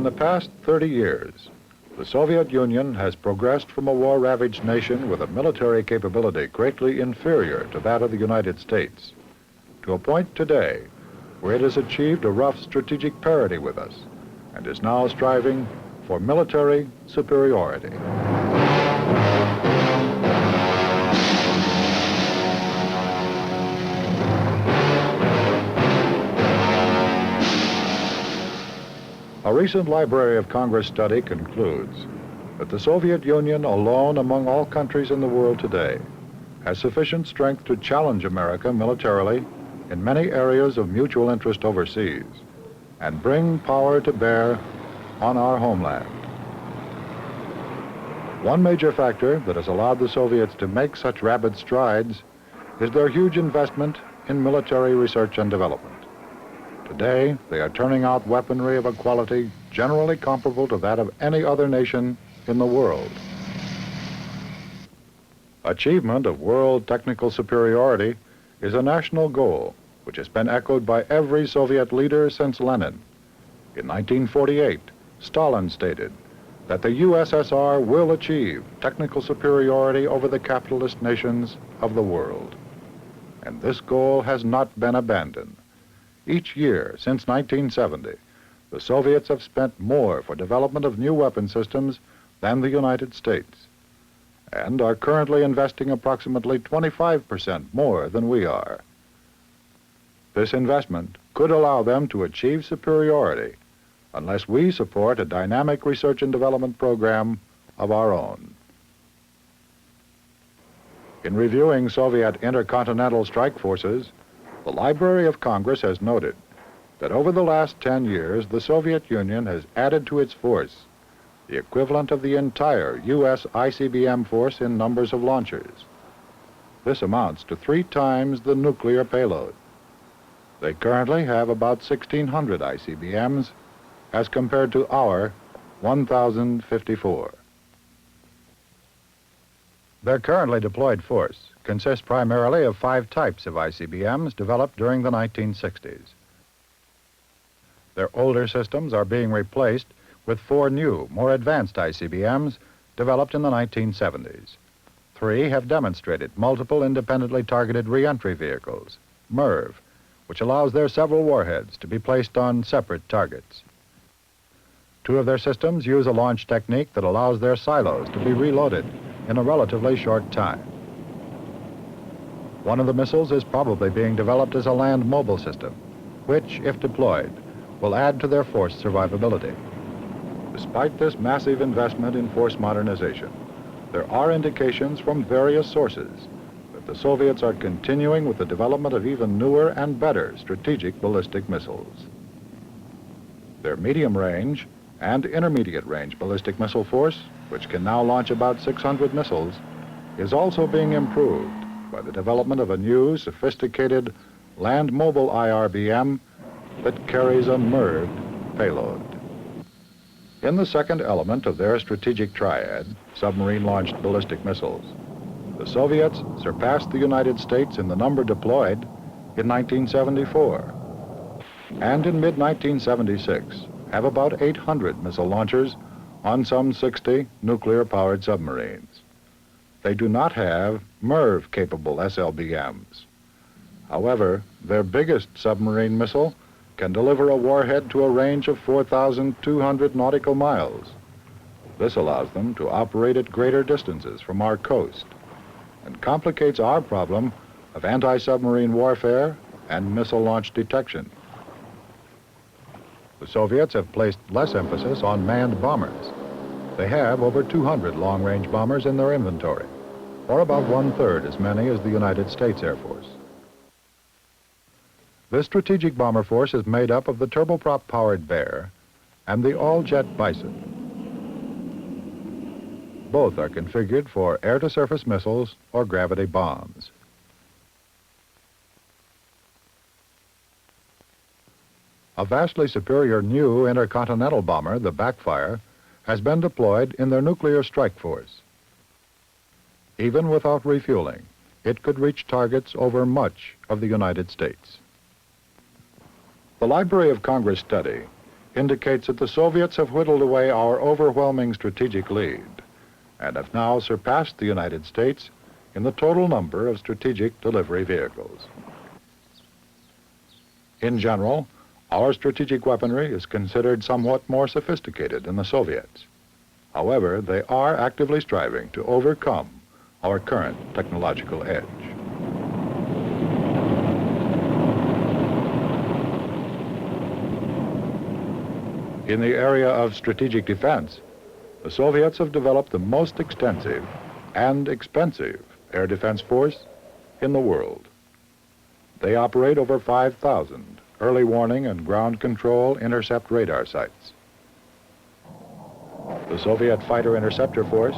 In the past 30 years, the Soviet Union has progressed from a war-ravaged nation with a military capability greatly inferior to that of the United States to a point today where it has achieved a rough strategic parity with us and is now striving for military superiority. A recent Library of Congress study concludes that the Soviet Union alone among all countries in the world today has sufficient strength to challenge America militarily in many areas of mutual interest overseas and bring power to bear on our homeland. One major factor that has allowed the Soviets to make such rapid strides is their huge investment in military research and development. Today, they are turning out weaponry of a quality generally comparable to that of any other nation in the world. Achievement of world technical superiority is a national goal which has been echoed by every Soviet leader since Lenin. In 1948, Stalin stated that the USSR will achieve technical superiority over the capitalist nations of the world. And this goal has not been abandoned. Each year since 1970, the Soviets have spent more for development of new weapon systems than the United States, and are currently investing approximately 25% more than we are. This investment could allow them to achieve superiority unless we support a dynamic research and development program of our own. In reviewing Soviet intercontinental strike forces, the Library of Congress has noted that over the last 10 years, the Soviet Union has added to its force the equivalent of the entire U.S. ICBM force in numbers of launchers. This amounts to 3 times the nuclear payload. They currently have about 1,600 ICBMs as compared to our 1,054. Their currently deployed force consists primarily of 5 types of ICBMs developed during the 1960s. Their older systems are being replaced with 4 new, more advanced ICBMs developed in the 1970s. 3 have demonstrated multiple independently targeted reentry vehicles, MIRV, which allows their several warheads to be placed on separate targets. 2 of their systems use a launch technique that allows their silos to be reloaded in a relatively short time. One of the missiles is probably being developed as a land mobile system, which, if deployed, will add to their force survivability. Despite this massive investment in force modernization, there are indications from various sources that the Soviets are continuing with the development of even newer and better strategic ballistic missiles. Their medium-range and intermediate-range ballistic missile force, which can now launch about 600 missiles, is also being improved by the development of a new, sophisticated land-mobile IRBM that carries a MIRV payload. In the second element of their strategic triad, submarine-launched ballistic missiles, the Soviets surpassed the United States in the number deployed in 1974, and in mid-1976 have about 800 missile launchers on some 60 nuclear-powered submarines. They do not have MIRV-capable SLBMs. However, their biggest submarine missile can deliver a warhead to a range of 4,200 nautical miles. This allows them to operate at greater distances from our coast and complicates our problem of anti-submarine warfare and missile launch detection. The Soviets have placed less emphasis on manned bombers. They have over 200 long-range bombers in their inventory, or about 1/3 as many as the United States Air Force. This strategic bomber force is made up of the turboprop-powered Bear and the all-jet Bison. Both are configured for air-to-surface missiles or gravity bombs. A vastly superior new intercontinental bomber, the Backfire, has been deployed in their nuclear strike force. Even without refueling, it could reach targets over much of the United States. The Library of Congress study indicates that the Soviets have whittled away our overwhelming strategic lead and have now surpassed the United States in the total number of strategic delivery vehicles. In general, our strategic weaponry is considered somewhat more sophisticated than the Soviets. However, they are actively striving to overcome our current technological edge. In the area of strategic defense, the Soviets have developed the most extensive and expensive air defense force in the world. They operate over 5,000 early warning and ground control intercept radar sites. The Soviet fighter interceptor force,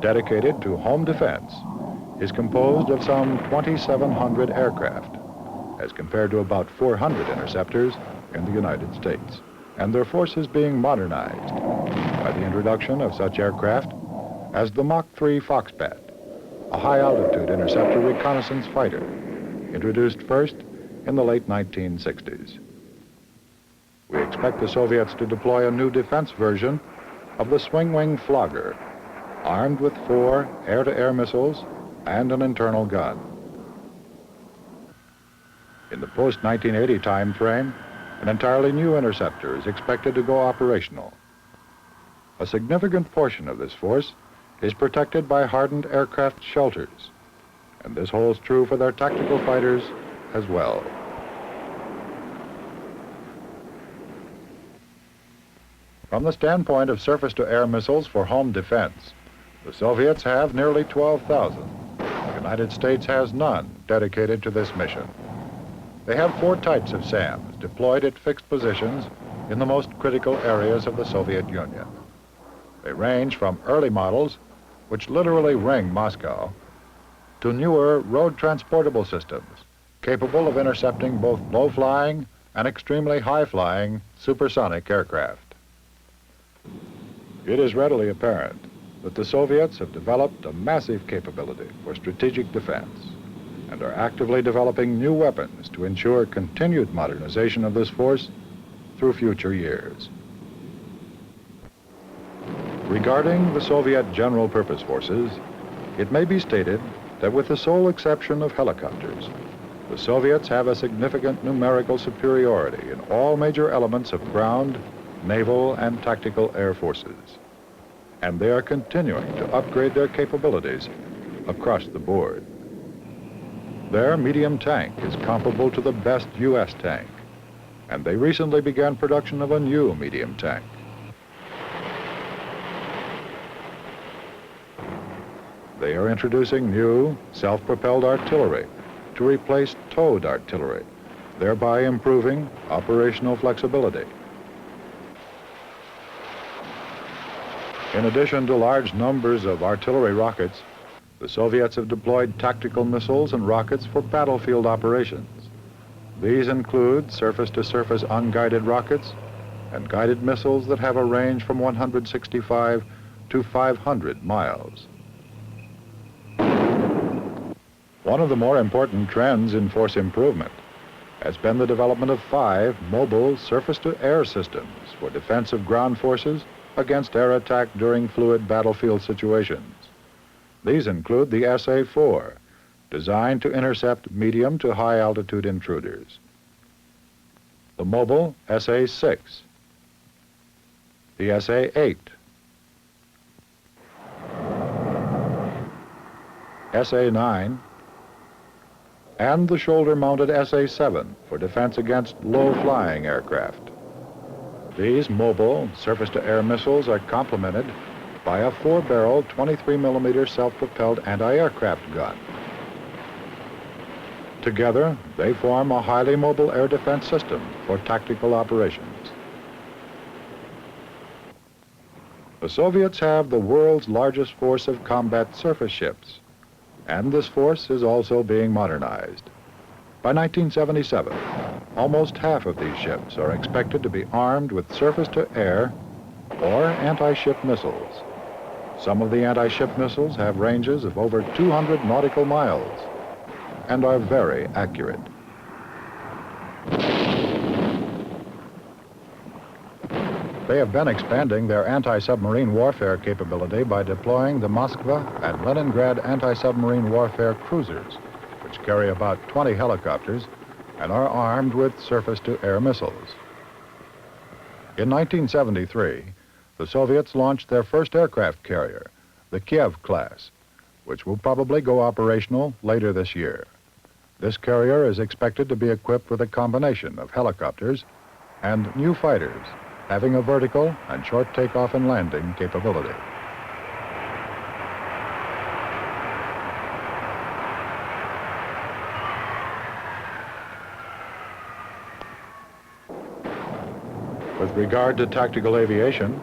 dedicated to home defense, is composed of some 2,700 aircraft, as compared to about 400 interceptors in the United States, and their force is being modernized by the introduction of such aircraft as the Mach 3 Foxbat, a high-altitude interceptor reconnaissance fighter, introduced first in the late 1960s. We expect the Soviets to deploy a new defense version of the swing-wing Flogger, armed with 4 air-to-air missiles and an internal gun. In the post-1980 time frame, an entirely new interceptor is expected to go operational. A significant portion of this force is protected by hardened aircraft shelters, and this holds true for their tactical fighters as well. From the standpoint of surface-to-air missiles for home defense, the Soviets have nearly 12,000. The United States has none dedicated to this mission. They have 4 types of SAMs deployed at fixed positions in the most critical areas of the Soviet Union. They range from early models, which literally ring Moscow, to newer road transportable systems capable of intercepting both low-flying and extremely high-flying supersonic aircraft. It is readily apparent that the Soviets have developed a massive capability for strategic defense and are actively developing new weapons to ensure continued modernization of this force through future years. Regarding the Soviet general purpose forces, it may be stated that with the sole exception of helicopters, the Soviets have a significant numerical superiority in all major elements of ground, naval, and tactical air forces. And they are continuing to upgrade their capabilities across the board. Their medium tank is comparable to the best U.S. tank, and they recently began production of a new medium tank. They are introducing new self-propelled artillery to replace towed artillery, thereby improving operational flexibility. In addition to large numbers of artillery rockets, the Soviets have deployed tactical missiles and rockets for battlefield operations. These include surface-to-surface unguided rockets and guided missiles that have a range from 165 to 500 miles. One of the more important trends in force improvement has been the development of 5 mobile surface-to-air systems for defense of ground forces against air attack during fluid battlefield situations. These include the SA-4, designed to intercept medium to high altitude intruders, the mobile SA-6, the SA-8, SA-9, and the shoulder-mounted SA-7 for defense against low-flying aircraft. These mobile surface-to-air missiles are complemented by a 4-barrel 23mm self-propelled anti-aircraft gun. Together, they form a highly mobile air defense system for tactical operations. The Soviets have the world's largest force of combat surface ships, and this force is also being modernized. By 1977, almost half of these ships are expected to be armed with surface-to-air or anti-ship missiles. Some of the anti-ship missiles have ranges of over 200 nautical miles and are very accurate. They have been expanding their anti-submarine warfare capability by deploying the Moskva and Leningrad anti-submarine warfare cruisers, which carry about 20 helicopters and are armed with surface-to-air missiles. In 1973, the Soviets launched their first aircraft carrier, the Kiev class, which will probably go operational later this year. This carrier is expected to be equipped with a combination of helicopters and new fighters, having a vertical and short takeoff and landing capability. With regard to tactical aviation,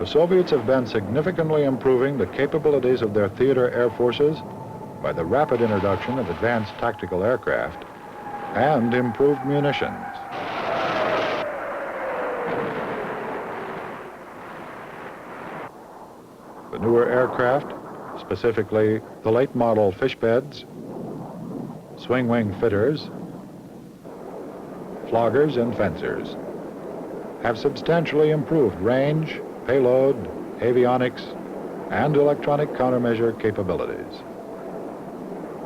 the Soviets have been significantly improving the capabilities of their theater air forces by the rapid introduction of advanced tactical aircraft and improved munitions. The newer aircraft, specifically the late model fish beds, swing wing fitters, floggers, and fencers, have substantially improved range, payload, avionics, and electronic countermeasure capabilities.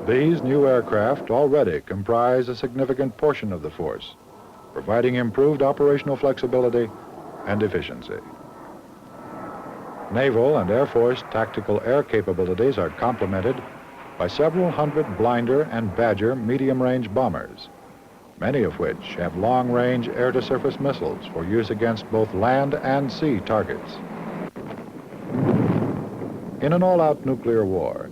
These new aircraft already comprise a significant portion of the force, providing improved operational flexibility and efficiency. Naval and Air Force tactical air capabilities are complemented by several hundred Blinder and Badger medium-range bombers, many of which have long-range air-to-surface missiles for use against both land and sea targets. In an all-out nuclear war,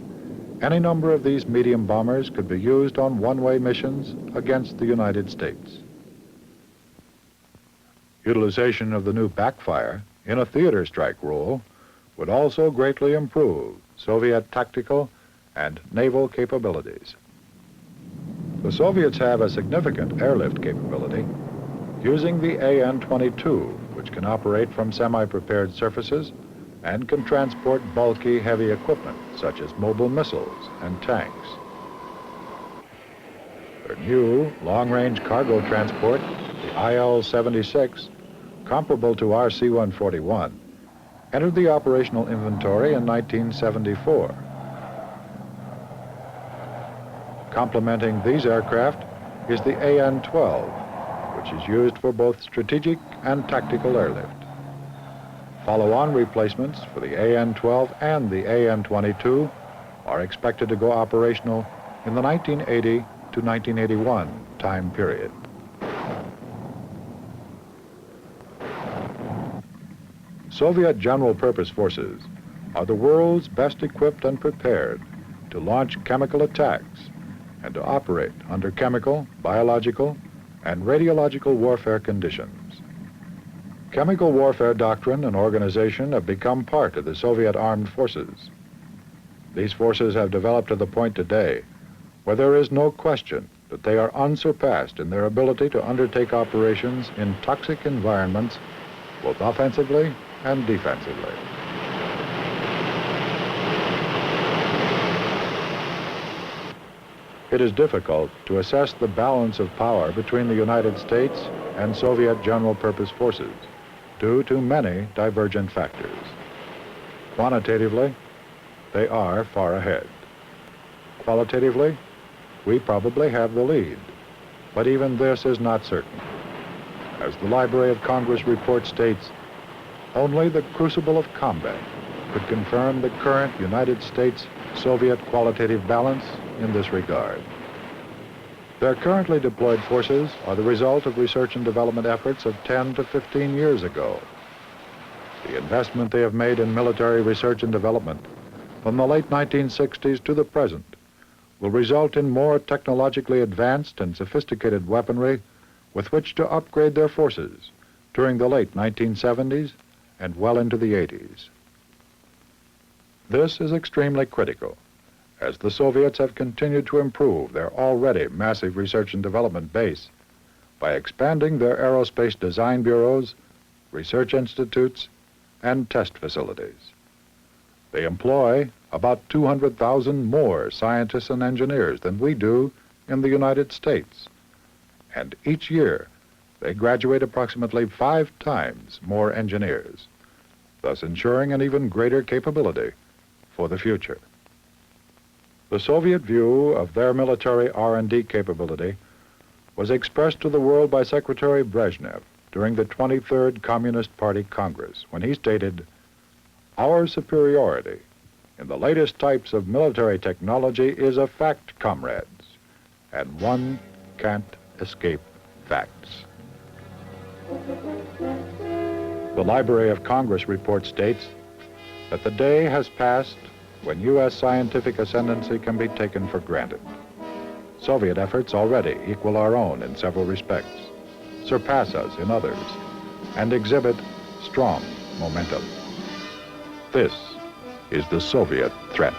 any number of these medium bombers could be used on one-way missions against the United States. Utilization of the new Backfire in a theater strike role would also greatly improve Soviet tactical and naval capabilities. The Soviets have a significant airlift capability using the AN-22, which can operate from semi-prepared surfaces and can transport bulky, heavy equipment, such as mobile missiles and tanks. Their new long-range cargo transport, the IL-76, comparable to our C-141, entered the operational inventory in 1974. Complementing these aircraft is the AN-12, which is used for both strategic and tactical airlift. Follow-on replacements for the AN-12 and the AN-22 are expected to go operational in the 1980 to 1981 time period. Soviet general-purpose forces are the world's best equipped and prepared to launch chemical attacks and to operate under chemical, biological, and radiological warfare conditions. Chemical warfare doctrine and organization have become part of the Soviet armed forces. These forces have developed to the point today where there is no question that they are unsurpassed in their ability to undertake operations in toxic environments, both offensively and defensively. It is difficult to assess the balance of power between the United States and Soviet general-purpose forces due to many divergent factors. Quantitatively, they are far ahead. Qualitatively, we probably have the lead, but even this is not certain. As the Library of Congress report states, only the crucible of combat could confirm the current United States-Soviet qualitative balance in this regard. Their currently deployed forces are the result of research and development efforts of 10 to 15 years ago. The investment they have made in military research and development from the late 1960s to the present will result in more technologically advanced and sophisticated weaponry with which to upgrade their forces during the late 1970s and well into the 80s. This is extremely critical, as the Soviets have continued to improve their already massive research and development base by expanding their aerospace design bureaus, research institutes, and test facilities. They employ about 200,000 more scientists and engineers than we do in the United States, and each year They graduate approximately 5 times more engineers, thus ensuring an even greater capability for the future. The Soviet view of their military R&D capability was expressed to the world by Secretary Brezhnev during the 23rd Communist Party Congress, when he stated, "Our superiority in the latest types of military technology is a fact, comrades, and one can't escape facts." The Library of Congress report states that the day has passed when U.S. scientific ascendancy can be taken for granted. Soviet efforts already equal our own in several respects, surpass us in others, and exhibit strong momentum. This is the Soviet threat.